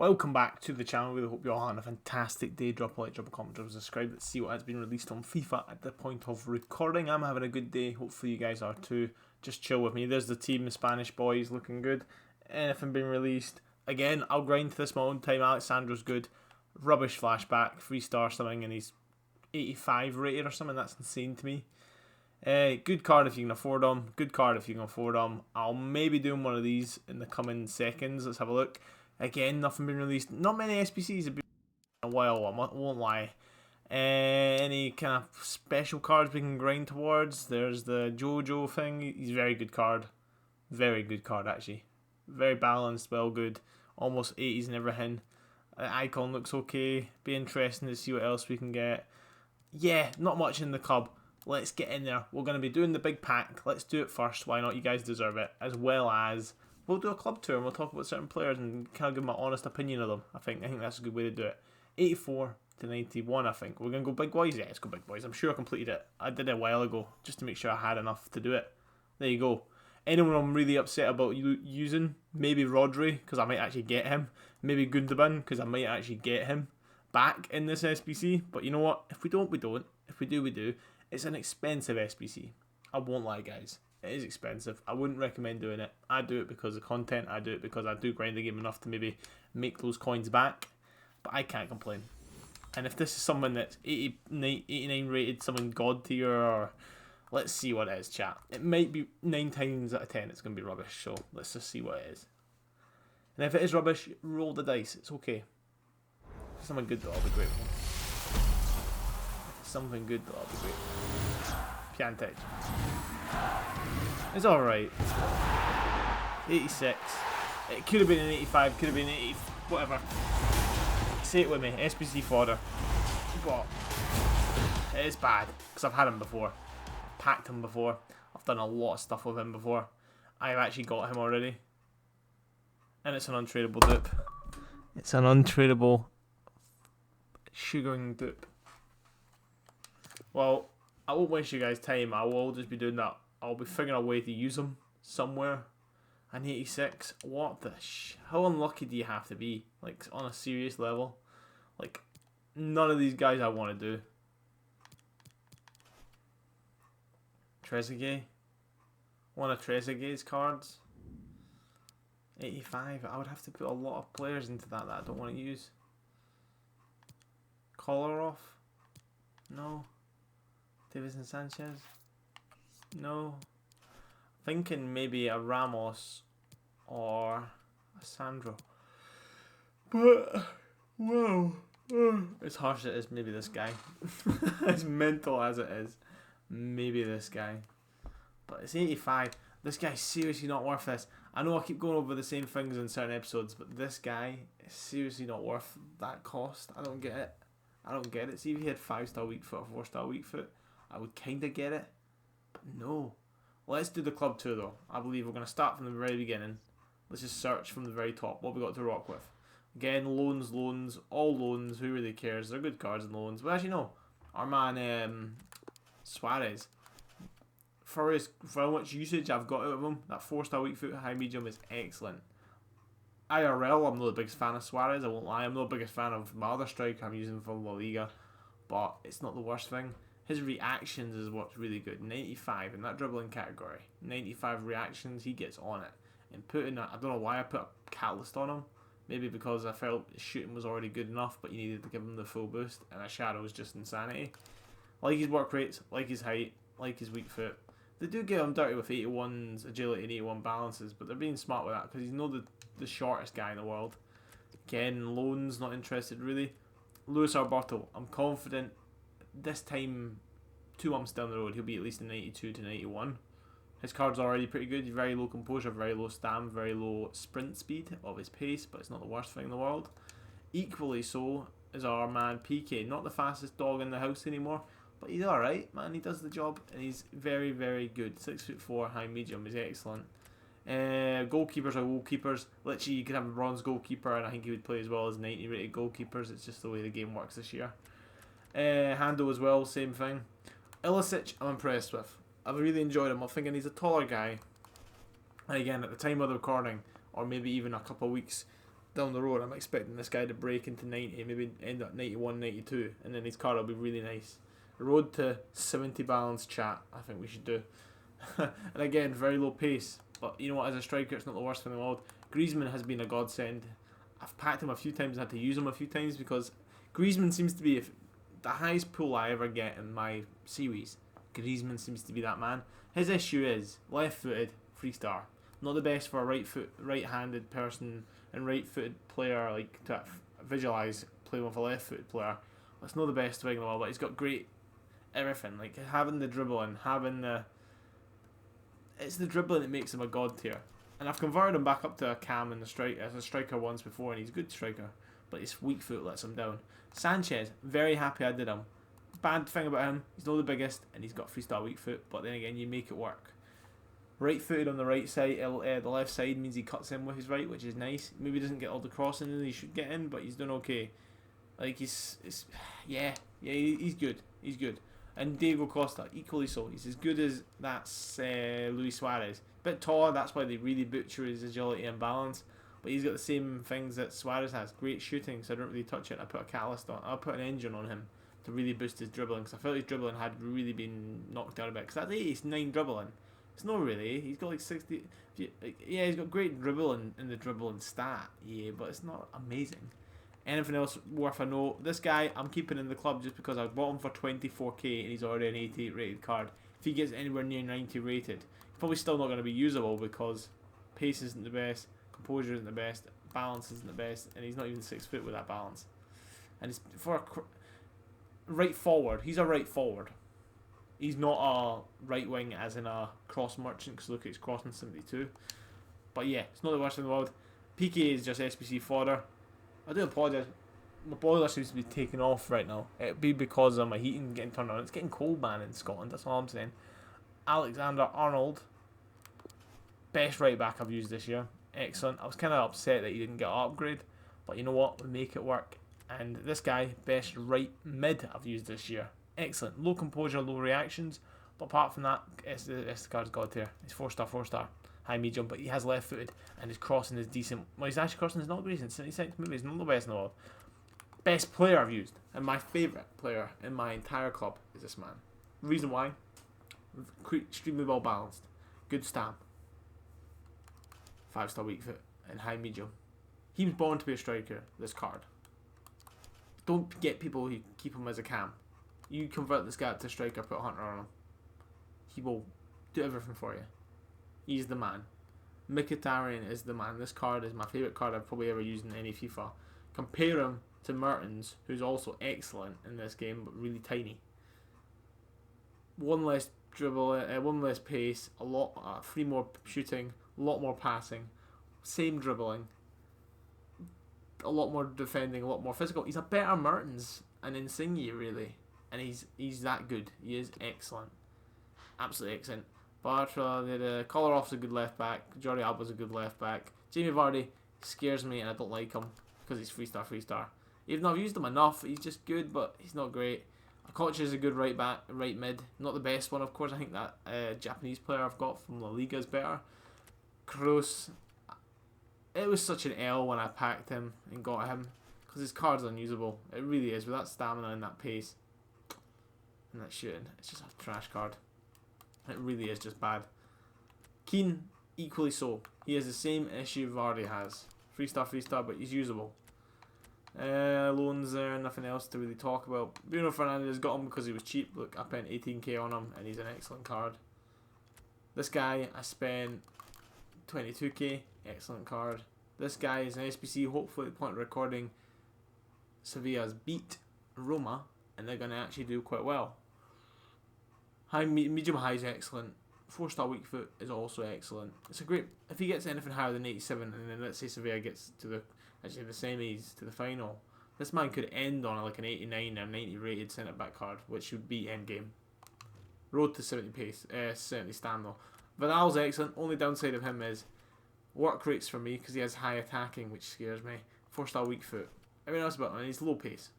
Welcome back to the channel. Really hope you all had a fantastic day. Drop a like, drop a comment, drop a subscribe. Let's see what has been released on FIFA at the point of recording. I'm having a good day. Hopefully you guys are too. Just chill with me. There's the team, the Spanish boys, looking good. Anything being released. Again, I'll grind this my own time. Alexandro's good. Rubbish flashback. 3-star something and he's 85 rated or something. That's insane to me. Good card if you can afford them. Good card if you can afford them. I'll maybe do one of these in the coming seconds. Let's have a look. Again, nothing been released. Not many SBCs have been in a while, I won't lie. Any kind of special cards we can grind towards? There's the Jojo thing. He's a very good card. Very good card, actually. Very balanced, well good. Almost 80s and everything. Icon looks okay. Be interesting to see what else we can get. Yeah, not much in the club. Let's get in there. We're going to be doing the big pack. Let's do it first. Why not? You guys deserve it. As well as we'll do a club tour and we'll talk about certain players and kind of give my honest opinion of them. I think that's a good way to do it. 84 to 91, I think. We're going to go big boys? Yeah, let's go big boys. I'm sure I completed it. I did it a while ago just to make sure I had enough to do it. There you go. Anyone I'm really upset about using? Maybe Rodri, because I might actually get him. Maybe Gundogan, because I might actually get him back in this SBC. But you know what? If we don't, we don't. If we do, we do. It's an expensive SBC. I won't lie, guys. It is expensive. I wouldn't recommend doing it. I do it because of content. I do it because I do grind the game enough to maybe make those coins back. But I can't complain. And if this is someone that's 89 rated, someone god tier, or let's see what it is, chat. It might be 9 times out of 10 it's going to be rubbish. So let's just see what it is. And if it is rubbish, roll the dice. It's okay. If someone good though, I'll be grateful. If it's something good though, I'll be grateful. Piantage. It's alright. 86. It could have been an 85, could have been an 80, whatever. Say it with me, SBC fodder. But it is bad, because I've had him before. Packed him before. I've done a lot of stuff with him before. I've actually got him already. And it's an untradeable dupe. It's an untradeable sugaring dupe. Well, I won't waste you guys' time. I will just be doing that. I'll be figuring a way to use them somewhere. An 86. What the how unlucky do you have to be? Like, on a serious level? Like, none of these guys I want to do. Trezeguet. One of Trezeguet's cards. 85. I would have to put a lot of players into that I don't want to use. Kolarov. No. Davidson Sanchez. No. Thinking maybe a Ramos or a Sandro. But, wow. As harsh as it is, maybe this guy. As mental as it is, maybe this guy. But it's 85. This guy's seriously not worth this. I know I keep going over the same things in certain episodes, but this guy is seriously not worth that cost. I don't get it. I don't get it. See if he had 5-star weak foot or 4-star weak foot, I would kind of get it. But no. Let's do the club tour though. I believe we're going to start from the very beginning. Let's just search from the very top. What we got to rock with. Again, loans, all loans. Who really cares? They're good cards in loans. But actually no. Our man Suarez. For how much usage I've got out of him, that 4-star weak foot high medium is excellent. IRL, I'm not the biggest fan of Suarez, I won't lie. I'm not the biggest fan of my other striker I'm using for La Liga. But it's not the worst thing. His reactions is what's really good. 95 in that dribbling category. 95 reactions, he gets on it. And putting that, I don't know why I put a catalyst on him. Maybe because I felt his shooting was already good enough, but you needed to give him the full boost. And a shadow is just insanity. Like his work rates, like his height, like his weak foot. They do get him dirty with 81's agility and 81 balances, but they're being smart with that because he's not the shortest guy in the world. Again, loans, not interested really. Luis Alberto, I'm confident this time, 2 months down the road, he'll be at least an 82 to 91. His card's already pretty good. He's very low composure, very low stam, very low sprint speed of his pace, but it's not the worst thing in the world. Equally so is our man PK, not the fastest dog in the house anymore, but he's alright, man. He does the job, and he's very, very good. 6'4", high medium is excellent. Goalkeepers are goalkeepers. Literally, you could have a bronze goalkeeper, and I think he would play as well as 90 rated goalkeepers. It's just the way the game works this year. Hando as well, same thing. Ilicic, I'm impressed with. I've really enjoyed him. I'm thinking he's a taller guy. And again, at the time of the recording, or maybe even a couple of weeks, down the road, I'm expecting this guy to break into 90, maybe end up 91, 92, and then his card will be really nice. Road to 70 balance, chat, I think we should do. And again, very low pace, but you know what, as a striker, it's not the worst thing in the world. Griezmann has been a godsend. I've packed him a few times and had to use him a few times because Griezmann seems to be the highest pull I ever get in my series. Griezmann seems to be that man. His issue is left-footed, 3-star. Not the best for a right-handed person and right-footed player, like to visualise playing with a left-footed player. It's not the best thing in the world, but he's got great everything. Like having the dribbling, it's the dribbling that makes him a god tier. And I've converted him back up to a cam in the as a striker once before, and he's a good striker, but his weak foot lets him down. Sanchez, very happy I did him. Bad thing about him, he's not the biggest, and he's got 3-star weak foot, but then again, you make it work. Right footed on the right side, the left side means he cuts in with his right, which is nice. Maybe he doesn't get all the crossing that he should get in, but he's doing okay. Like he's good. He's good. And Diego Costa, equally so. He's as good as that's Luis Suarez. Bit taller, that's why they really butcher his agility and balance. But he's got the same things that Suarez has. Great shooting, so I don't really touch it. I put a catalyst on. I'll put an engine on him to really boost his dribbling, because I felt his dribbling had really been knocked down a bit. Because that's 89 dribbling. It's not really. He's got like 60. Yeah, he's got great dribbling in the dribbling stat. Yeah, but it's not amazing. Anything else worth a note? This guy I'm keeping in the club just because I bought him for 24k and he's already an 88 rated card. If he gets anywhere near 90 rated, he's probably still not going to be usable because pace isn't the best, composure isn't the best, balance isn't the best, and he's not even 6 foot with that balance. And it's for a right forward. He's a right forward. He's not a right wing as in a cross merchant, because look, it's crossing 72. But yeah, it's not the worst in the world. PK is just SBC fodder. I do apologise. My boiler seems to be taking off right now. It'd be because of my heating getting turned on. It's getting cold, man, in Scotland. That's all I'm saying. Alexander Arnold. Best right back I've used this year. Excellent. I was kind of upset that he didn't get an upgrade. But you know what? We make it work. And this guy, best right mid I've used this year. Excellent. Low composure, low reactions. But apart from that, the card's god tier. He's 4-star, 4-star. High medium, but he has left footed and his crossing is decent. Well, he's actually crossing is not great in 76. Maybe he's not the best in the world. Best player I've used, and my favourite player in my entire club is this man. Reason why? Extremely well balanced, good stamp, 5-star weak foot, and high medium. He was born to be a striker, this card. Don't get people who keep him as a cam. You convert this guy to striker, put a hunter on him. He will do everything for you. He's the man. Mkhitaryan is the man. This card is my favourite card I've probably ever used in any FIFA. Compare him to Mertens, who's also excellent in this game, but really tiny. One less dribble, one less pace, 3 more shooting, a lot more passing, same dribbling, a lot more defending, a lot more physical. He's a better Mertens and Insigne, really. And he's that good. He is excellent. Absolutely excellent. Bartra, the Koلاrov's a good left back. Jordi Alba's a good left back. Jamie Vardy scares me and I don't like him because he's 3-star, 3-star. Even though I've used him enough, he's just good, but he's not great. Akocha is a good right back, right mid. Not the best one, of course. I think that Japanese player I've got from La Liga is better. Kroos, it was such an L when I packed him and got him because his card's unusable. It really is, with that stamina and that pace and that shooting. It's just a trash card. It really is just bad. Keane, equally so. He has the same issue Vardy has. 3-star, 3-star, but he's usable. Loans there, nothing else to really talk about. Bruno Fernandes got him because he was cheap. Look, I spent 18k on him and he's an excellent card. This guy, I spent 22k. Excellent card. This guy is an SBC. Hopefully at the point of recording, Sevilla's beat Roma and they're going to actually do quite well. Medium high is excellent. 4-star weak foot is also excellent. It's a great, if he gets anything higher than 87, and then let's say Sevilla gets to the semis, to the final, this man could end on like an 89 or 90 rated centre back card, which would be end game. Road to 70 pace, 70 stand though. Vidal's excellent. Only downside of him is work rates for me because he has high attacking, which scares me. 4-star weak foot. Everything else about him, and he's low pace.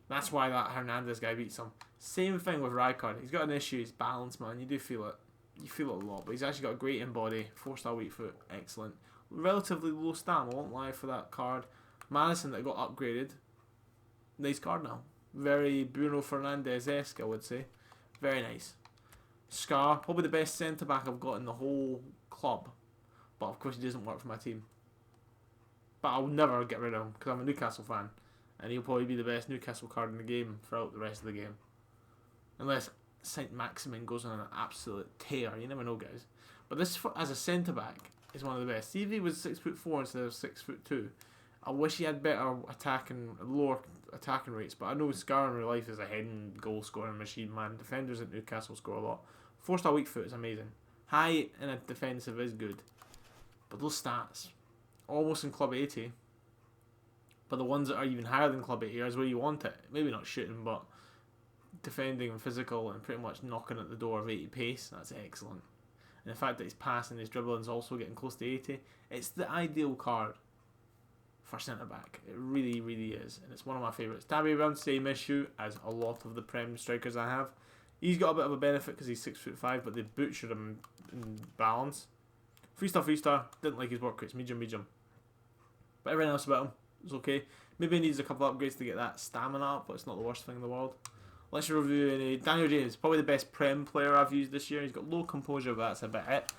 That's why that Hernandez guy beats him. Same thing with Rijkaard. He's got an issue. His balance, man. You do feel it. You feel it a lot. But he's actually got a great in body. 4-star weak foot. Excellent. Relatively low stam, I won't lie for that card. Madison that got upgraded. Nice card now. Very Bruno Fernandes-esque, I would say. Very nice. Scar, probably the best centre-back I've got in the whole club. But of course he doesn't work for my team. But I'll never get rid of him because I'm a Newcastle fan. And he'll probably be the best Newcastle card in the game throughout the rest of the game. Unless Saint Maximin goes on an absolute tear. You never know, guys. But this, as a centre-back, is one of the best. See if he was 6'4" instead of 6'2". I wish he had better lower attacking rates. But I know Scar in real life is a heading goal scoring machine, man. Defenders at Newcastle score a lot. 4-star weak foot is amazing. High in a defensive is good. But those stats, almost in Club 80. But the ones that are even higher than Club 80 is where you want it. Maybe not shooting, but defending and physical and pretty much knocking at the door of 80 pace. That's excellent. And the fact that his passing, his dribbling is also getting close to 80. It's the ideal card for centre-back. It really, really is. And it's one of my favourites. Tabby around same issue as a lot of the Prem strikers I have. He's got a bit of a benefit because he's 6'5", but they butchered him in balance. 3-star. Didn't like his work rates. Medium. But everything else about him is okay. Maybe he needs a couple of upgrades to get that stamina up, but it's not the worst thing in the world. Let's review Daniel James. Probably the best Prem player I've used this year. He's got low composure, but that's about it.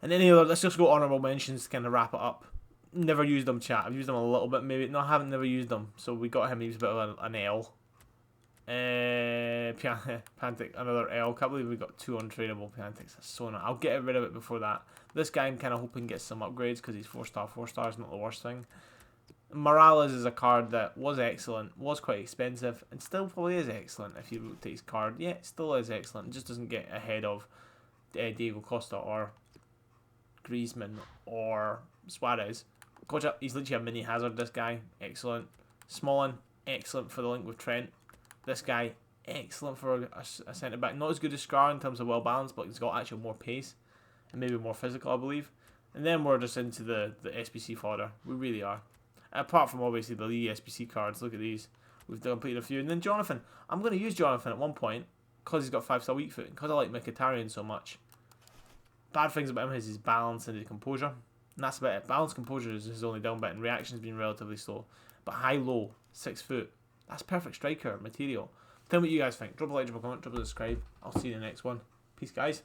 And any other, let's just go honourable mentions to kind of wrap it up. Never used him, chat. I've used him a little bit, maybe. No, I haven't never used him. So we got him. He was a bit of an L. Pantic, another L. Can't believe we got 2 untradeable Pantics. That's so annoying. I'll get rid of it before that. This guy I'm kind of hoping gets some upgrades because he's 4-star. 4-star is not the worst thing. Morales is a card that was excellent, was quite expensive, and still probably is excellent if you look at his card. Yeah, it still is excellent. It just doesn't get ahead of Diego Costa or Griezmann or Suarez. He's literally a mini Hazard, this guy. Excellent. Smalling, excellent for the link with Trent. This guy, excellent for a centre-back. Not as good as Scar in terms of well-balanced, but he's got actually more pace and maybe more physical, I believe. And then we're just into the SBC fodder. We really are. Apart from obviously the League SBC cards, look at these. We've completed a few. And then Jonathan. I'm going to use Jonathan at one point because he's got 5-star weak foot. Because I like Mkhitaryan so much. Bad things about him is his balance and his composure. And that's about it. Balance composure is his only down bit. And reaction's been relatively slow. But high-low, 6 foot. That's perfect striker material. Tell me what you guys think. Drop a like, drop a comment, drop a subscribe. I'll see you in the next one. Peace, guys.